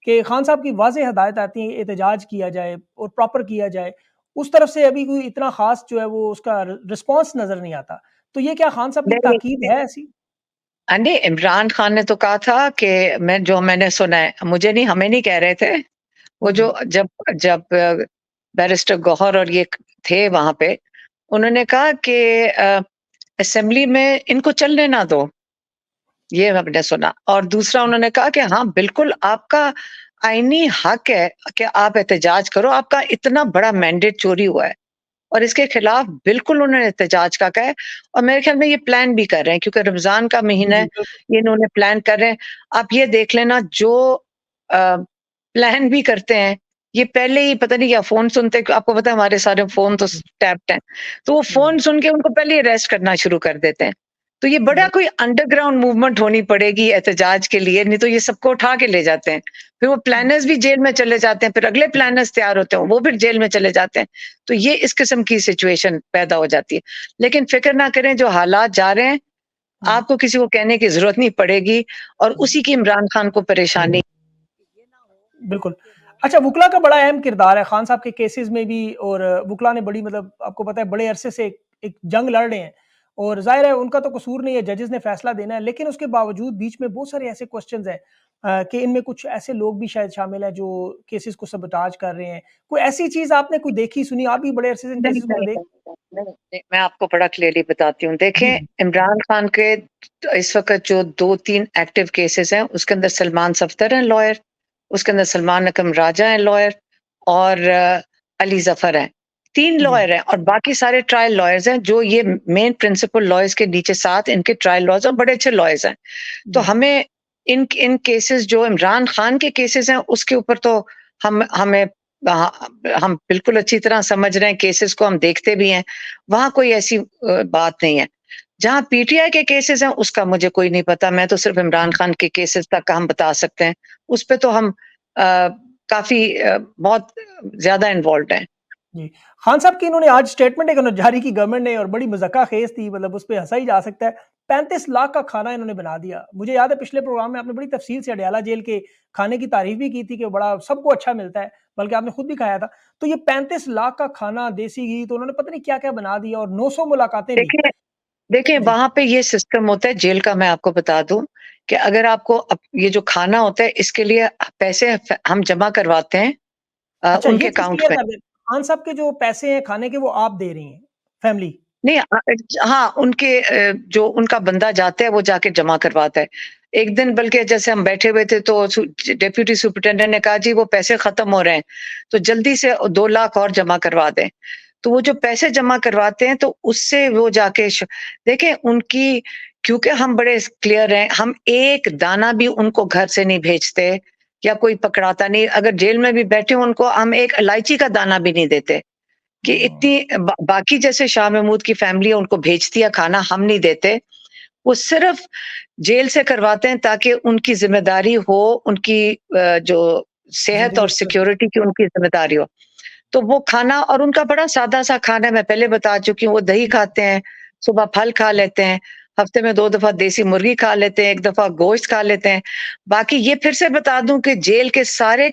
Speaker 1: कि खान साहब की वाज़ेह हदायत आती है एहतजाज किया जाए और प्रॉपर किया जाए, उस तरफ से अभी कोई इतना ख़ास जो है वो उसका रिस्पॉन्स नज़र नहीं आता। तो ये क्या खान साहब की
Speaker 2: नहीं,
Speaker 1: ताकीद है ऐसी?
Speaker 2: नहीं इमरान खान ने तो कहा था कि मैंने सुना है, मुझे नहीं हमें नहीं कह रहे थे। वो
Speaker 1: जी,
Speaker 2: जो
Speaker 1: जी।
Speaker 2: जब जब बैरिस्टर गौहर और ये थे वहाँ पे, उन्होंने कहा कि असेंबली में इनको चलने ना दो। ये हमने सुना और दूसरा उन्होंने कहा कि हाँ, बिल्कुल आपका आईनी हक है कि आप एहतजाज करो, आपका इतना बड़ा मैंडेट चोरी हुआ है और इसके खिलाफ बिल्कुल उन्होंने एहतजाज का कहा है और मेरे ख्याल में ये प्लान भी कर रहे हैं क्योंकि रमज़ान का
Speaker 1: जी,
Speaker 2: महीना
Speaker 1: जी,
Speaker 2: है,
Speaker 1: बिल्कुल।
Speaker 2: ये इन्होंने प्लान कर रहे हैं। आप ये देख लेना जो प्लान भी करते हैं, ये पहले ही पता नहीं क्या फ़ोन सुनते आपको पता है हमारे सारे फ़ोन तो टैप्ड हैं, तो वो
Speaker 1: हुँ,
Speaker 2: फ़ोन सुन के उनको पहले ही अरेस्ट करना शुरू कर देते हैं। तो ये बड़ा
Speaker 1: जी,
Speaker 2: कोई अंडरग्राउंड मूवमेंट होनी पड़ेगी एहतजाज के लिए, नहीं तो ये सबको उठा के ले जाते हैं। फिर वो प्लानर्स भी जेल में चले जाते हैं, फिर अगले प्लानर्स तैयार होते हैं, वो फिर जेल में चले जाते हैं। तो ये इस किस्म की सिचुएशन पैदा हो जाती है। लेकिन फ़िक्र ना करें, जो हालात जा रहे हैं,
Speaker 1: हुँ,
Speaker 2: आपको किसी को कहने की ज़रूरत नहीं पड़ेगी और उसी की इमरान खान को परेशानी ये ना हो
Speaker 1: बिल्कुल।
Speaker 2: कि वो
Speaker 1: अच्छा, वुकला का बड़ा अहम किरदार है खान साहब के केसेज़ में भी, और वुकला ने बड़ी मतलब आपको पता है बड़े अरसे से एक जंग लड़ रहे हैं, और ज़ाहिर है उनका तो कसूर नहीं है, जजेस ने फैसला देना है, लेकिन उसके बावजूद बीच में बहुत सारे ऐसे क्वेश्चन्स हैं कि इनमें कुछ ऐसे लोग भी शायद शामिल हैं जो केसेज़ को सबोटाज कर रहे हैं। कोई ऐसी चीज़ आपने कोई देखी सुनी? आप भी बड़े अरसे से इन
Speaker 2: नहीं,
Speaker 1: केसेज़ को तो
Speaker 2: नहीं,
Speaker 1: देख।
Speaker 2: नहीं, नहीं, नहीं, मैं आपको बड़ा क्लियरली बताती हूँ।
Speaker 1: जी,
Speaker 2: देखें,
Speaker 1: जी।
Speaker 2: इमरान खान के इस वक़्त जो 2-3 एक्टिव केसेज़ हैं, उसके अंदर सलमान सफ्दर हैं लॉयर, उसके अंदर सलमान अकरम राजा हैं लॉयर और अली ज़फ़र हैं। 3
Speaker 1: जी,
Speaker 2: लॉयर हैं और बाकी सारे ट्रायल लॉयर्स हैं, जो ये मेन प्रिंसिपल लॉयर्स के नीचे 7 इनके ट्रायल लॉयर्स और बड़े अच्छे लॉयर्स हैं। तो
Speaker 1: जी।
Speaker 2: हमें इन इन केसेस जो इमरान खान के केसेस हैं उसके ऊपर तो हमें हम बिल्कुल अच्छी तरह समझ रहे हैं, केसेस को हम देखते भी हैं, वहाँ कोई ऐसी बात नहीं है। जहाँ पीटीआई के केसेस हैं उसका मुझे कोई नहीं पता, मैं तो सिर्फ इमरान खान के केसेस तक का हम बता सकते हैं। उस पे तो हम काफ़ी बहुत ज़्यादा इन्वॉल्व्ड हैं।
Speaker 1: जी। खान साहब की इन्होंने आज स्टेटमेंट एक उन्होंने जारी की गवर्नमेंट ने, और बड़ी मज़ाक़-ख़ेज़ थी, मतलब उस पे हँसा ही जा सकता है। 35 लाख का खाना इन्होंने बना दिया। मुझे याद है पिछले प्रोग्राम में आपने बड़ी तफ़सील से अडयाला जेल के खाने की तारीफ़ भी की थी कि बड़ा सबको अच्छा मिलता है, बल्कि आपने खुद भी खाया था। तो ये 35 लाख का खाना, देसी घी, तो उन्होंने पता नहीं क्या-क्या बना दिया, और 900 मुलाकातें भी।
Speaker 2: देखिए देखिए,
Speaker 1: जी।
Speaker 2: वहाँ पे ये सिस्टम होता है जेल का, मैं आपको बता दूँ कि अगर आपको ये जो खाना होता है इसके लिए पैसे हम जमा करवाते हैं
Speaker 1: अच्छा, ये
Speaker 2: उनके
Speaker 1: चीज़
Speaker 2: अकाउंट
Speaker 1: क्लियर
Speaker 2: में।
Speaker 1: कर दें। खान साहब के जो पैसे हैं खाने के, वो आप दे रही हैं, फैमिली?
Speaker 2: नहीं हाँ, उनके जो उनका बंदा जाता है वो जाके जमा करवाता है। एक दिन बल्कि जैसे हम बैठे हुए थे तो डेप्यूटी सुपरिटेंडेंट ने कहा जी वो पैसे खत्म हो रहे हैं, तो जल्दी से 2 लाख और जमा करवा दें। तो वो जो पैसे जमा करवाते हैं तो उससे वो जाके देखें उनकी, क्योंकि हम बड़े क्लियर हैं, हम एक दाना भी उनको घर से नहीं भेजते या कोई पकड़ाता नहीं। अगर जेल में भी बैठे हों उनको हम एक इलायची का दाना भी नहीं देते। कि
Speaker 1: हुँ,
Speaker 2: इतनी बाकी जैसे शाह महमूद की फैमिली है उनको भेजती है खाना, हम नहीं देते। वो सिर्फ़ जेल से करवाते हैं ताकि उनकी ज़िम्मेदारी हो, उनकी जो सेहत
Speaker 1: ज़िंदगी
Speaker 2: और
Speaker 1: सुरक्षित।
Speaker 2: सिक्योरिटी की उनकी ज़िम्मेदारी हो। तो वो खाना और उनका बड़ा सादा-सा खाना है, मैं पहले बता चुकी हूँ, वो दही खाते हैं, सुबह फल खा लेते हैं, हफ्ते में 2 दफ़ा देसी मुर्गी खा लेते हैं, 1 दफ़ा गोश्त खा लेते हैं। बाकी ये फिर से बता दूँ कि जेल के सारे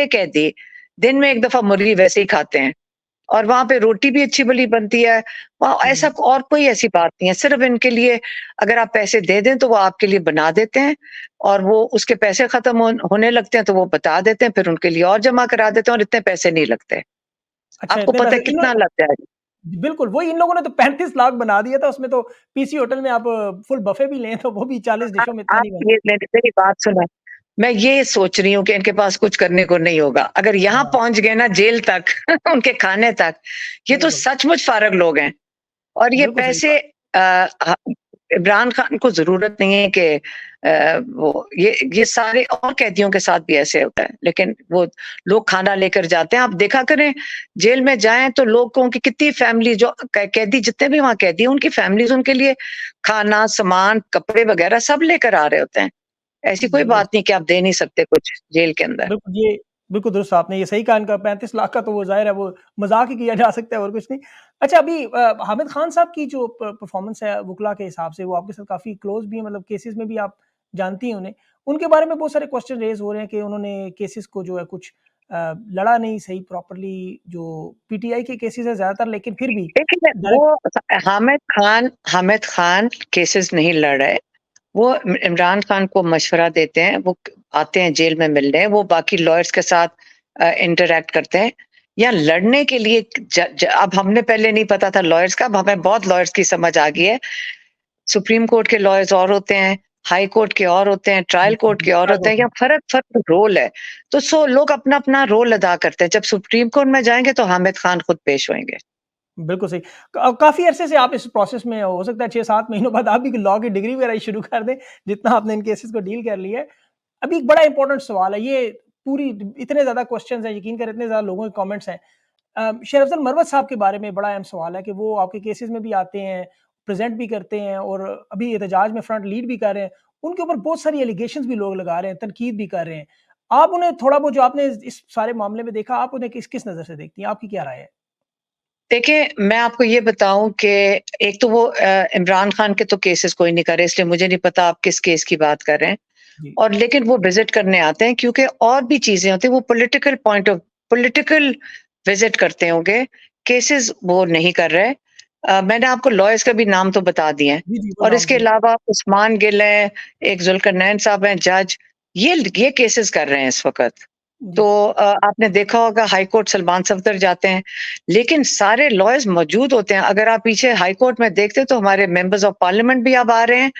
Speaker 2: कैदी दिन में 1 दफ़ा मुर्गी वैसे ही खाते हैं। और वहाँ पे रोटी भी अच्छी-भली बनती है। वहाँ ऐसा
Speaker 1: जी।
Speaker 2: और कोई ऐसी बात नहीं है, सिर्फ़ इनके लिए अगर आप पैसे दे दें, तो वो आपके लिए बना देते हैं और वो उसके पैसे ख़त्म होने लगते हैं, तो वो बता देते हैं, फिर उनके लिए और जमा करा देते हैं और इतने पैसे नहीं लगते।
Speaker 1: अच्छा,
Speaker 2: आपको
Speaker 1: इतने
Speaker 2: पता
Speaker 1: पैसे
Speaker 2: है
Speaker 1: इन्हों
Speaker 2: कितना लग जाएगा?
Speaker 1: बिल्कुल, वही इन लोगों ने तो 35 लाख बना दिया था, उसमें तो पीसी होटल में आप फुल बफे भी लें तो वो भी 40
Speaker 2: आप
Speaker 1: डिशों में इतना
Speaker 2: आप
Speaker 1: नहीं
Speaker 2: ये
Speaker 1: बनता।
Speaker 2: मेरी बात सुनो, मैं ये सोच रही हूँ कि इनके पास कुछ करने को नहीं होगा। अगर यहाँ
Speaker 1: हाँ,
Speaker 2: पहुँच गए ना जेल तक, उनके खाने तक, ये तो
Speaker 1: बिल्कुल,
Speaker 2: सचमुच फ़ारग लोग हैं। और ये
Speaker 1: बिल्कुल सही
Speaker 2: पैसे
Speaker 1: बात।
Speaker 2: ह इमरान खान को ज़रूरत नहीं है कि वो ये सारे और कैदियों के साथ भी ऐसे होता है, लेकिन वो लोग खाना लेकर जाते हैं। आप देखा करें, जेल में जाएँ तो लोगों की कितनी फैमिली जो कैदी जितने भी वहाँ कैदी हैं, उनकी फैमिलीज़ उनके लिए खाना, सामान, कपड़े वगैरह सब लेकर आ रहे होते हैं। ऐसी कोई
Speaker 1: बिल्कुल,
Speaker 2: बात नहीं कि आप दे नहीं सकते कुछ जेल के अंदर।
Speaker 1: बिल्कुल ये बिल्कुल दुरुस्त आपने ये सही कहा, इनका 35 लाख का तो वो ज़ाहिर है वो मज़ाक ही किया जा सकता है और कुछ नहीं। अच्छा, अभी हामिद खान साहब की जो परफ़ॉर्मेंस है वुकला के हिसाब से, वो आपके साथ काफ़ी क्लोज़ भी है, मतलब केसेज़ में भी आप जानती हैं उन्हें। उनके बारे में बहुत सारे क्वेश्चन रेज़ हो रहे हैं कि उन्होंने केसेज़ को जो है कुछ लड़ा नहीं सही प्रॉपर्ली, जो पीटीआई के केसेज़ है ज़्यादातर, लेकिन फिर भी
Speaker 2: देखिए, वो
Speaker 1: डायरेक्ट।
Speaker 2: हामिद खान केसेस नहीं लड़ रहे। वो इमरान खान को मशवरा देते हैं, वो आते हैं जेल में मिलने, वो बाकी लॉयर्स के साथ इंटरैक्ट करते हैं या लड़ने के लिए अब हमने पहले नहीं पता था लॉयर्स का, अब हमें बहुत लॉयर्स की समझ आ गई है। सुप्रीम कोर्ट के लॉयर्स और होते हैं, हाई कोर्ट के और होते हैं, ट्रायल कोर्ट के और होते हैं, या फ़र्क रोल है। तो लोग अपना-अपना रोल अदा करते हैं। जब सुप्रीम कोर्ट में जाएँगे तो हामिद खान खुद पेश होंगे।
Speaker 1: बिल्कुल सही। काफ़ी अरसे से आप इस प्रोसेस में, हो सकता है 6-7 महीनों बाद आप भी लॉ की डिग्री वगैरह ही शुरू कर दें, जितना आपने इन केसेज़ को डील कर लिया है। अभी एक बड़ा इम्पोर्टेंट सवाल है, ये पूरी इतने ज़्यादा क्वेश्चन्स हैं, यकीन करें इतने ज़्यादा लोगों के कमेंट्स हैं। शेर अफ़ज़ल मरवत साहब के बारे में बड़ा अहम सवाल है कि वो आपके केसेज़ में भी आते हैं, प्रेजेंट भी करते हैं और अभी एहतजाज में फ्रंट लीड भी कर रहे हैं, उनके ऊपर बहुत सारी एलिगेशंस भी लोग लगा रहे हैं, तनकीद भी कर रहे हैं। आप उन्हें थोड़ा बहुत जो आपने इस सारे मामले में देखा, आप उन्हें किस नज़र से देखती हैं? आपकी क्या राय है?
Speaker 2: देखिए, मैं आपको ये बताऊँ कि एक तो वो इमरान खान के तो केसेस कोई नहीं कर रहे, इसलिए मुझे नहीं पता आप किस केस की बात कर रहे हैं।
Speaker 1: जी,
Speaker 2: और लेकिन वो विज़िट करने आते हैं क्योंकि और भी चीज़ें होती हैं, वो पॉलिटिकल विज़िट करते होंगे, केसेस वो नहीं कर रहे। मैंने आपको लॉयर्स का भी नाम तो बता दिए हैं
Speaker 1: जी, जी, वो
Speaker 2: और
Speaker 1: नाम
Speaker 2: इसके
Speaker 1: जी,
Speaker 2: अलावा उस्मान गिल हैं, एक ज़ुल्करनैन साहब हैं जज, ये केसेस कर रहे हैं इस वक़्त। तो
Speaker 1: जी,
Speaker 2: आपने देखा होगा हाई कोर्ट सलमान सफदर जाते हैं, लेकिन सारे लॉयर्स मौजूद होते हैं। अगर आप पीछे हाई कोर्ट में देखते तो हमारे मेंबर्स ऑफ पार्लियामेंट भी अब आ रहे हैं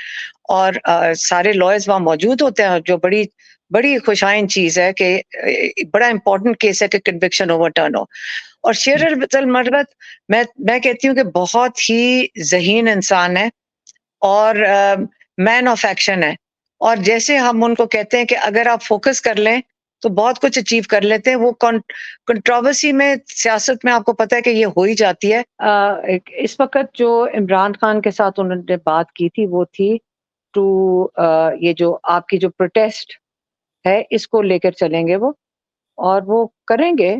Speaker 2: और सारे लॉयर्स वहाँ मौजूद होते हैं, जो बड़ी बड़ी खुशाइन चीज़ है कि बड़ा इम्पोर्टेंट केस है कि कन्विक्शन ओवरटर्न हो। और शेर
Speaker 1: जी,
Speaker 2: अब्दुल मरवत मैं कहती हूँ कि बहुत ही ज़हीन इंसान है और मैन ऑफ एक्शन है। और जैसे हम उनको कहते हैं कि अगर आप फ़ोकस कर लें, तो बहुत कुछ अचीव कर लेते हैं। वो कंट्रोवर्सी में सियासत में आपको पता है कि ये हो ही जाती है। एक इस वक़्त जो इमरान खान के साथ उन्होंने बात की थी, वो थी टू ये जो आपकी जो प्रोटेस्ट है, इसको लेकर चलेंगे वो और वो करेंगे।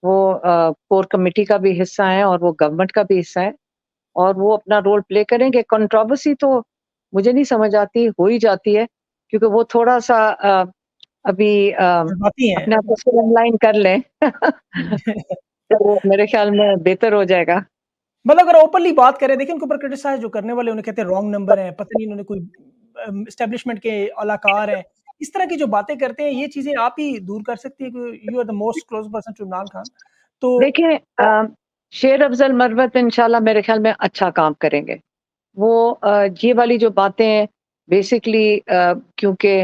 Speaker 2: वो कोर कमिटी का भी हिस्सा हैं और वो गवर्नमेंट का भी हिस्सा है और वो अपना रोल प्ले करेंगे। कंट्रोवर्सी तो मुझे नहीं समझ आती, हो ही जाती है क्योंकि वो थोड़ा-सा अभी
Speaker 1: जज़्बाती हैं।
Speaker 2: अपने आप को स्ट्रीमलाइन कर लें तो मेरे ख्याल में बेहतर हो जाएगा।
Speaker 1: मतलब अगर ओपनली बात करें, देखिए उनके ऊपर क्रिटिसाइज़ जो करने वाले उन्हें कहते हैं रॉन्ग नंबर हैं, पता नहीं इन्होंने कोई एस्टेब्लिशमेंट के अलाकार हैं। इस तरह की जो बातें करते हैं, ये चीज़ें आप ही दूर कर सकती हैं कि you are the most close person to Imran Khan. तो
Speaker 2: देखिए शेर अफ़ज़ल मरवत इंशाल्लाह मेरे ख्याल में अच्छा काम करेंगे। वो ये वाली जो बातें हैं बेसिकली क्योंकि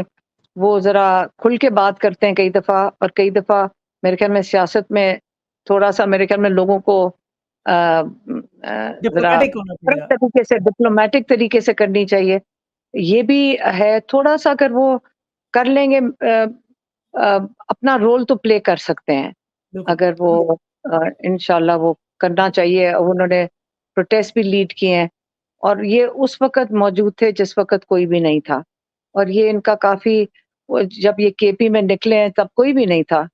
Speaker 2: वो ज़रा खुल के बात करते हैं कई दफ़ा और कई दफ़ा मेरे ख्याल में सियासत में थोड़ा-सा मेरे ख्याल में लोगों को ज़रा
Speaker 1: डिप्लोमैटिक होना
Speaker 2: फ़र्क
Speaker 1: पड़ेगा।
Speaker 2: तरीके से डिप्लोमैटिक तरीके से करनी चाहिए। ये भी है थोड़ा-सा अगर वो कर लेंगे अपना रोल तो प्ले कर सकते हैं।
Speaker 1: बिल्कुल।
Speaker 2: अगर वो इंशाल्लाह वो करना चाहिए। उन्होंने प्रोटेस्ट भी लीड किए हैं और ये उस वक़्त मौजूद थे जिस वक़्त कोई भी नहीं था और ये इनका काफ़ी जब ये केपी में निकले हैं तब कोई भी नहीं था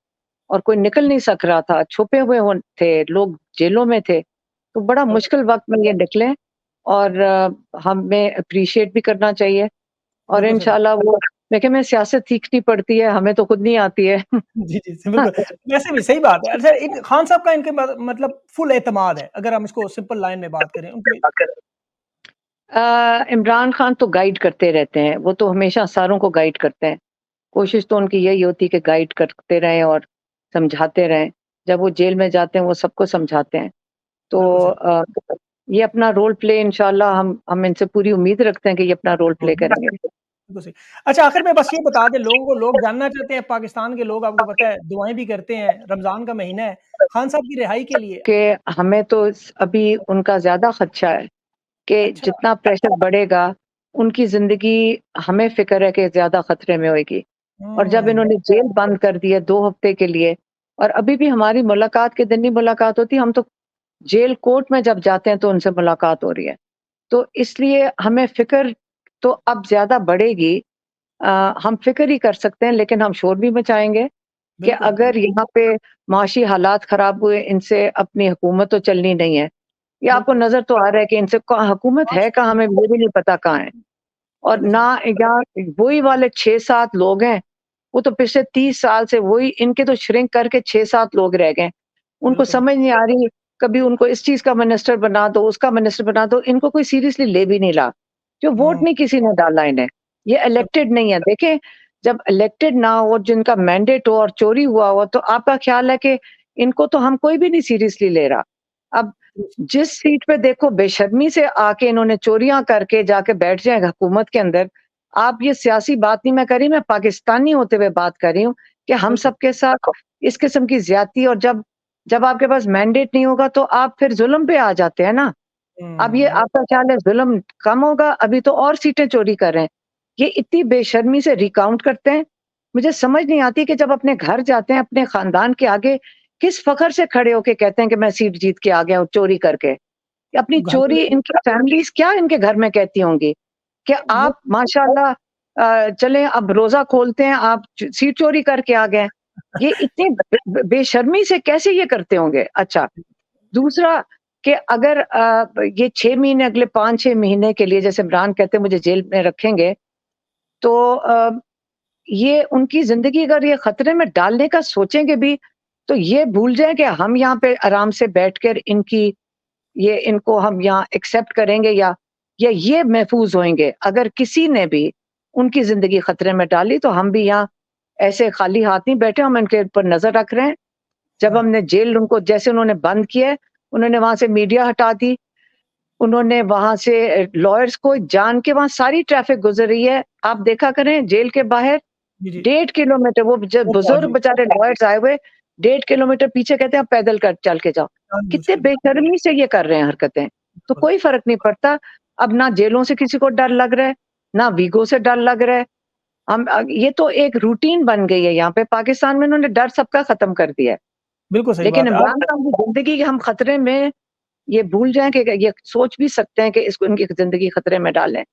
Speaker 2: और कोई निकल नहीं सक रहा था, छुपे हुए थे, लोग जेलों में थे, तो बड़ा
Speaker 1: बिल्कुल,
Speaker 2: मुश्किल वक़्त में ये निकले और हमें एप्रिशिएट भी करना चाहिए और
Speaker 1: बिल्कुल सही बात।
Speaker 2: इंशाल्लाह वो देखिए मैं सियासत सीखनी पड़ती है, हमें तो खुद नहीं आती है।
Speaker 1: जी, जी, बिल्कुल। वैसे भी सही बात है। अच्छा, एक खान साहब का इनके मतलब फुल एतमाद है, अगर हम इसको सिंपल लाइन में बात करें। उनके
Speaker 2: इमरान खान तो गाइड करते रहते हैं, वो तो हमेशा सारों को गाइड करते हैं। कोशिश तो उनकी यही होती है कि गाइड करते रहें और समझाते रहें। जब वो जेल में जाते हैं, वो सबको समझाते हैं। तो
Speaker 1: बिल्कुल सही।
Speaker 2: ये अपना रोल प्ले इंशाल्लाह हम इनसे पूरी उम्मीद रखते हैं कि ये अपना रोल
Speaker 1: हाँ,
Speaker 2: प्ले करेंगे।
Speaker 1: बिल्कुल सही। अच्छा, आखिर में बस ये बता दें लोगों को, लोग जानना चाहते हैं, पाकिस्तान के लोग आपको पता है दुआएँ भी करते हैं, रमज़ान का महीना है, खान साहब की रिहाई के लिए।
Speaker 2: कि हमें तो अभी उनका ज़्यादा खदशा है कि
Speaker 1: अच्छा,
Speaker 2: जितना प्रेशर बढ़ेगा, उनकी ज़िंदगी हमें फ़िक्र है कि ज़्यादा खतरे में होएगी। और जब
Speaker 1: हुँ,
Speaker 2: इन्होंने जेल बंद कर दी है 2 हफ्ते के लिए और अभी भी हमारी मुलाकात के दिन ही मुलाकात होती है, हम तो जेल कोर्ट में जब जाते हैं तो उनसे मुलाकात हो रही है। तो इसलिए हमें फ़िक्र तो अब ज़्यादा बढ़ेगी। हम फ़िक्र ही कर सकते हैं लेकिन हम शोर भी मचाएँगे कि
Speaker 1: बिल्कुल,
Speaker 2: अगर यहाँ पे माशी हालात ख़राब हुए, इनसे अपनी हुकूमत तो चलनी नहीं है। ये आपको
Speaker 1: बिल्कुल।
Speaker 2: नज़र तो आ रहा है कि इनसे क हुकूमत है कहाँ, हमें ये भी नहीं पता कहाँ है। और
Speaker 1: बिल्कुल
Speaker 2: ना
Speaker 1: सही।
Speaker 2: यहाँ वही वाले 6-7 लोग हैं, वो तो पिछले 30 साल से वही इनके तो श्रिंक करके 6-7 लोग रह गए। उनको
Speaker 1: बिल्कुल,
Speaker 2: समझ नहीं आ रही, कभी उनको इस चीज़ का मिनिस्टर बना दो, उसका मिनिस्टर बना दो, इनको कोई सीरियसली ले भी नहीं रहा। जो वोट
Speaker 1: हुँ,
Speaker 2: नहीं किसी ने डाला इन्हें, ये इलेक्टेड नहीं है। देखें, जब इलेक्टेड ना हो, जिनका मैंडेट हो और चोरी हुआ हो, तो आपका ख़्याल है कि इनको तो हम कोई भी नहीं सीरियसली ले रहा। अब जिस सीट पे देखो बेशर्मी से आके इन्होंने चोरियाँ करके जाके बैठ जाएँ हुकूमत के अंदर, आप ये सियासी बात नहीं मैं कर रही, मैं पाकिस्तानी होते हुए बात कर रही हूँ कि हम
Speaker 1: बिल्कुल।
Speaker 2: सबके साथ इस किस्म की ज़्यादती और जब जब आपके पास मैंडेट नहीं होगा तो आप फिर ज़ुल्म पे आ जाते हैं ना। अब ये
Speaker 1: हुँ,
Speaker 2: आपका ख़्याल है ज़ुल्म कम होगा, अभी तो और सीटें चोरी कर रहे हैं। ये इतनी बेशर्मी से रिकाउंट करते हैं, मुझे समझ नहीं आती कि जब अपने घर जाते हैं, अपने ख़ानदान के आगे किस फ़ख्र से खड़े होके कहते हैं कि मैं सीट जीत के आ गया हूँ चोरी करके। अपनी
Speaker 1: घर
Speaker 2: चोरी
Speaker 1: में
Speaker 2: इनकी फैमिलीज़ क्या इनके घर में कहती होंगी कि
Speaker 1: वो
Speaker 2: आप माशाल्लाह चलें अब रोज़ा खोलते हैं, आप सीट चोरी करके आ गए। ये इतने बेशर्मी से कैसे ये करते होंगे? अच्छा, दूसरा कि अगर ये 6 महीने अगले 5-6 महीने के लिए जैसे इमरान कहते हैं मुझे जेल में रखेंगे, तो ये उनकी ज़िंदगी अगर ये खतरे में डालने का सोचेंगे भी, तो ये भूल जाएँ कि हम यहाँ पे आराम से बैठकर इनको हम यहाँ एक्सेप्ट करेंगे या ये महफूज़ होएँगे। अगर किसी ने भी उनकी ज़िंदगी खतरे में डाली, तो हम भी यहाँ ऐसे खाली हाथ नहीं बैठे, हम इनके ऊपर नज़र रख रहे हैं। जब
Speaker 1: राइट,
Speaker 2: हमने जेल उनको जैसे उन्होंने बंद किया है, उन्होंने वहाँ से मीडिया हटा दी, उन्होंने वहाँ से लॉयर्स को जान के वहाँ सारी ट्रैफ़िक गुज़र रही है। आप देखा करें जेल के बाहर
Speaker 1: जी, जी,
Speaker 2: 1.5 किलोमीटर वो जब
Speaker 1: वो
Speaker 2: बुज़ुर्ग
Speaker 1: मौजूद
Speaker 2: बेचारे लॉयर्स आए हुए, 1.5 किलोमीटर पीछे कहते हैं आप पैदल कर चल के जाओ।
Speaker 1: जानबूझ
Speaker 2: कितने
Speaker 1: के
Speaker 2: बेशर्मी से ये कर रहे हैं हरकतें। तो
Speaker 1: बिल्कुल,
Speaker 2: कोई फ़र्क नहीं पड़ता, अब ना जेलों से किसी को डर लग रहा है, ना वीगो से डर लग रहा है। ये तो एक रूटीन बन गई है यहाँ पे पाकिस्तान में इन्होंने डर सबका ख़त्म कर दिया है।
Speaker 1: बिल्कुल सही
Speaker 2: लेकिन
Speaker 1: बात है।
Speaker 2: इमरान खान की ज़िंदगी के हम खतरे में ये भूल जाएँ कि ये सोच भी सकते हैं कि इसको इनकी ज़िंदगी खतरे में डालें।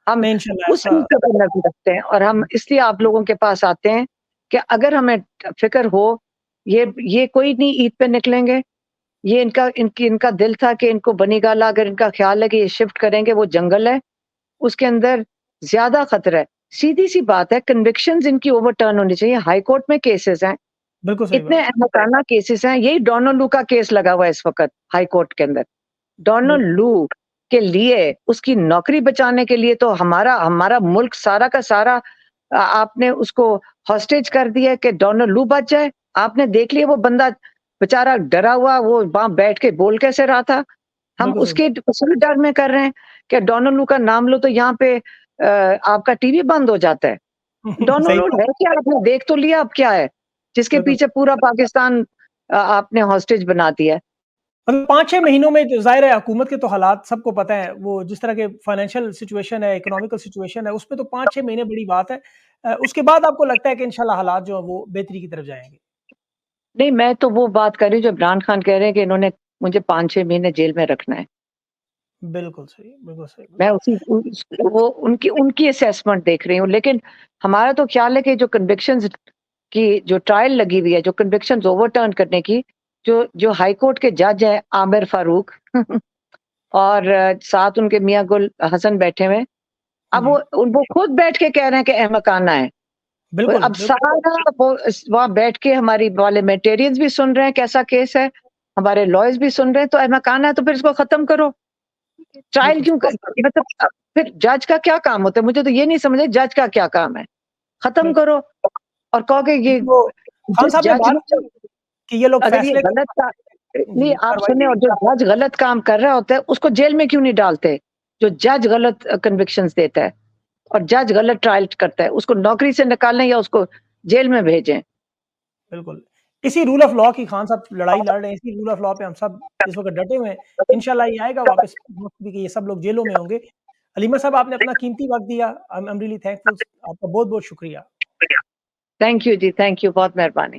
Speaker 2: हम
Speaker 1: नहीं इंशाल्लाह
Speaker 2: उस
Speaker 1: ऐसा
Speaker 2: चीज़ के ऊपर नज़र रखते हैं और हम इसलिए आप लोगों के पास आते हैं कि अगर हमें फ़िक्र हो, ये कोई नहीं ईद पे निकलेंगे, ये इनका दिल था कि इनको बनीगाला अगर इनका ख़्याल है कि ये शिफ्ट करेंगे, वो जंगल है, उसके अंदर ज़्यादा खतरा है। सीधी-सी बात है, कन्विक्शंस इनकी ओवरटर्न होनी चाहिए, हाई कोर्ट में केसेज़ हैं,
Speaker 1: बिल्कुल सही
Speaker 2: इतने
Speaker 1: बात,
Speaker 2: अहमकाना केसेज़ हैं, यही डोनाल्ड लू का केस लगा हुआ है इस वक़्त हाई कोर्ट के अंदर। डोनाल्ड
Speaker 1: बिल्कुल,
Speaker 2: लू के लिए, उसकी नौकरी बचाने के लिए तो हमारा हमारा मुल्क सारा का सारा आपने उसको हॉस्टेज कर दिया है कि डोनाल्ड लू बच जाए। आपने देख लिया वो बंदा बेचारा डरा हुआ वो वहाँ बैठ के बोल कैसे रहा था। हम
Speaker 1: बिल्कुल सही
Speaker 2: उसके उसी डर में कर रहे हैं कि डोनाल्ड लू का नाम लो तो यहाँ पे आपका टीवी बंद हो जाता है। डोनाल्ड
Speaker 1: सही
Speaker 2: लू
Speaker 1: बात
Speaker 2: है क्या? आपने देख तो लिया अब क्या है? जिसके
Speaker 1: बिल्कुल।
Speaker 2: पीछे पूरा पाकिस्तान आपने हॉस्टेज बना दिया है।
Speaker 1: मतलब 5-6 महीनों में जो ज़ाहिर है हुकूमत के तो हालात सबको पता है, वो जिस तरह के फाइनेंशियल सिचुएशन है, इकोनॉमिकल सिचुएशन है, उसमें तो 5-6 महीने बड़ी बात है। उसके बाद आपको लगता है कि इंशाल्लाह हालात जो हैं वो बेहतरी की तरफ जाएँगे?
Speaker 2: नहीं, मैं तो वो बात कर रही हूँ जो इमरान खान कह रहे हैं कि इन्होंने मुझे 5-6 महीने जेल में रखना है।
Speaker 1: बिल्कुल सही, बिल्कुल सही,
Speaker 2: मैं
Speaker 1: बिल्कुल
Speaker 2: उसी उस वो उनकी उनकी असेसमेंट देख रही हूँ। लेकिन हमारा तो ख्याल है कि जो कन्विक्शंस की जो ट्रायल लगी हुई है, जो कन्विक्शंस ओवरटर्न करने की, जो जो हाई कोर्ट के जज हैं आमिर फारूक और साथ उनके मियाँ गुल हसन बैठे हुए हैं। अब
Speaker 1: जी,
Speaker 2: वो खुद बैठ के कह रहे हैं कि अहमकाना है।
Speaker 1: बिल्कुल,
Speaker 2: अब
Speaker 1: बिल्कुल,
Speaker 2: सारा वो वहाँ बैठ के हमारी पार्लियामेंटेरियंस भी सुन रहे हैं कैसा केस है, हमारे लॉयर्स भी सुन रहे हैं, तो अहमकाना है तो फिर इसको खत्म करो। ट्रायल
Speaker 1: बिल्कुल
Speaker 2: क्यों
Speaker 1: सही,
Speaker 2: मतलब फिर जज का क्या काम होता है? मुझे तो ये नहीं समझ जज का क्या काम है? खत्म
Speaker 1: बिल्कुल।
Speaker 2: करो और कहो कि ये
Speaker 1: लेकिन वो खान
Speaker 2: जिस
Speaker 1: साहब ने
Speaker 2: जज
Speaker 1: बात
Speaker 2: ने
Speaker 1: की कि ये लोग
Speaker 2: अगर ये
Speaker 1: फैसले
Speaker 2: गलत का
Speaker 1: जी,
Speaker 2: नहीं
Speaker 1: जी,
Speaker 2: आप
Speaker 1: कार्रवाई
Speaker 2: सुने और जो जज गलत काम कर रहा होता है उसको जेल में क्यों नहीं डालते? जो जज गलत कन्विक्शंस देता है और जज गलत ट्रायल करता है, उसको नौकरी से निकालें या उसको जेल में भेजें।
Speaker 1: बिल्कुल। इसी रूल ऑफ लॉ की खान साहब लड़ाई लड़ रहे हैं, इसी रूल ऑफ लॉ पे हम सब इस वक़्त डटे हुए हैं। इंशाल्लाह ये आएगा वापस वक़्त भी कि ये सब लोग जेलों में होंगे। हलीमा साहब आपने अपना कीमती वक़्त दिया। आई एम रियली थैंकफुल आपका बहुत-बहुत शुक्रिया।
Speaker 2: Thank you ji, thank you बहुत मेहरबानी।